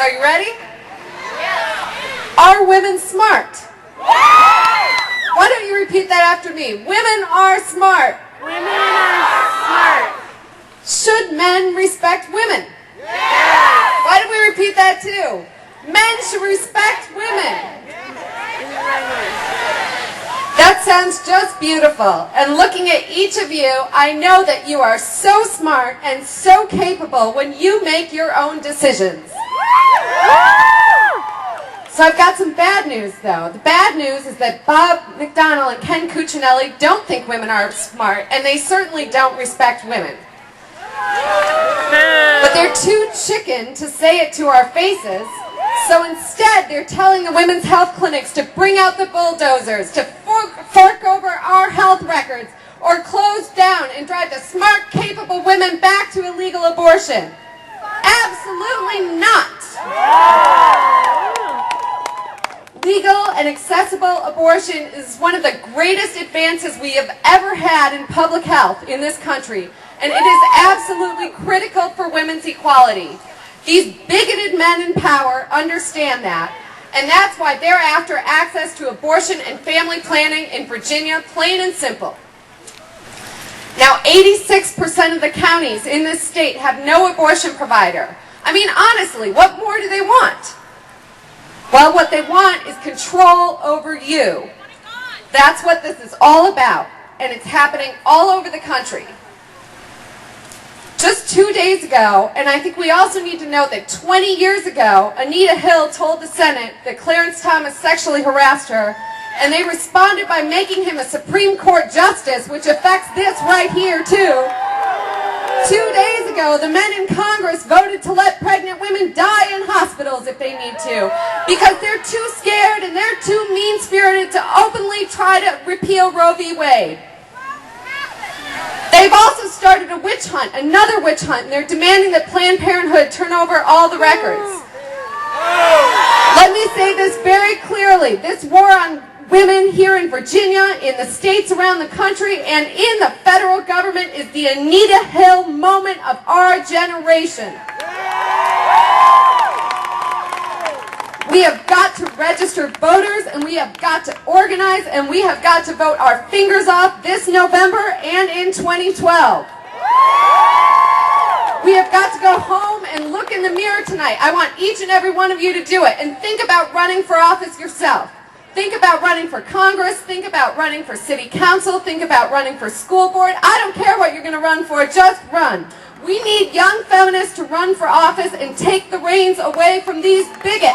So are you ready? Are women smart? Why don't you repeat that after me? Women are smart. Women are smart. Should men respect women? Why don't we repeat that too? Men should respect women. That sounds just beautiful. And looking at each of you, I know that you are so smart and so capable when you make your own decisions. So I've got some bad news, though. The bad news is that Bob McDonnell and Ken Cuccinelli don't think women are smart, and they certainly don't respect women. But they're too chicken to say it to our faces, so instead they're telling the women's health clinics to bring out the bulldozers, to fork over our health records, or close down and drive the smart, capable women back to illegal abortion. Absolutely not. Legal and accessible abortion is one of the greatest advances we have ever had in public health in this country, and it is absolutely critical for women's equality. These bigoted men in power understand that, and that's why they're after access to abortion and family planning in Virginia, plain and simple. Now, 86% of the counties in this state have no abortion provider. I mean, honestly, what more do they want? Well, what they want is control over you. That's what this is all about, and it's happening all over the country. Just 2 days ago, and I think we also need to note that 20 years ago, Anita Hill told the Senate that Clarence Thomas sexually harassed her, and they responded by making him a Supreme Court justice, which affects this right here, too. 2 days ago, the men in Congress voted to let pregnant women die in hospitals if they need to, because they're too scared and they're too mean-spirited to openly try to repeal Roe v. Wade. They've also started a witch hunt, another witch hunt, and they're demanding that Planned Parenthood turn over all the records. Let me say this very clearly. This war on women here in Virginia, in the states around the country, and in the federal government is the Anita Hill moment of our generation. We have got to register voters, and we have got to organize, and we have got to vote our fingers off this November and in 2012. We have got to go home and look in the mirror tonight. I want each and every one of you to do it, and think about running for office yourself. Think about running for Congress, think about running for city council, think about running for school board. I don't care what you're going to run for, just run. We need young feminists to run for office and take the reins away from these bigots.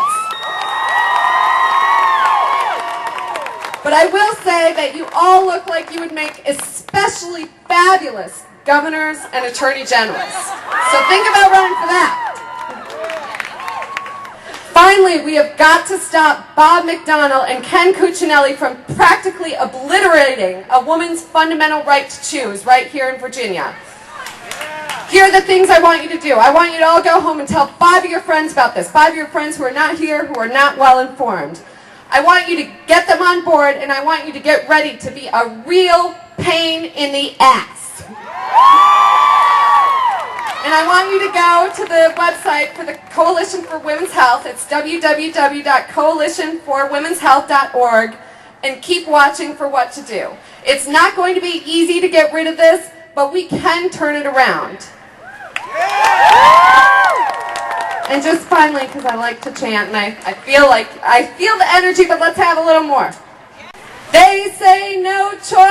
But I will say that you all look like you would make especially fabulous governors and attorney generals. So think about running for that. Finally, we have got to stop Bob McDonnell and Ken Cuccinelli from practically obliterating a woman's fundamental right to choose right here in Virginia. Here are the things I want you to do. I want you to all go home and tell 5 of your friends about this. 5 of your friends who are not here, who are not well informed. I want you to get them on board, and I want you to get ready to be a real pain in the ass. And I want you to go to the website for the Coalition for Women's Health. It's www.coalitionforwomenshealth.org, and keep watching for what to do. It's not going to be easy to get rid of this, but we can turn it around. And just finally, because I like to chant, and I feel the energy, but let's have a little more. They say no choice.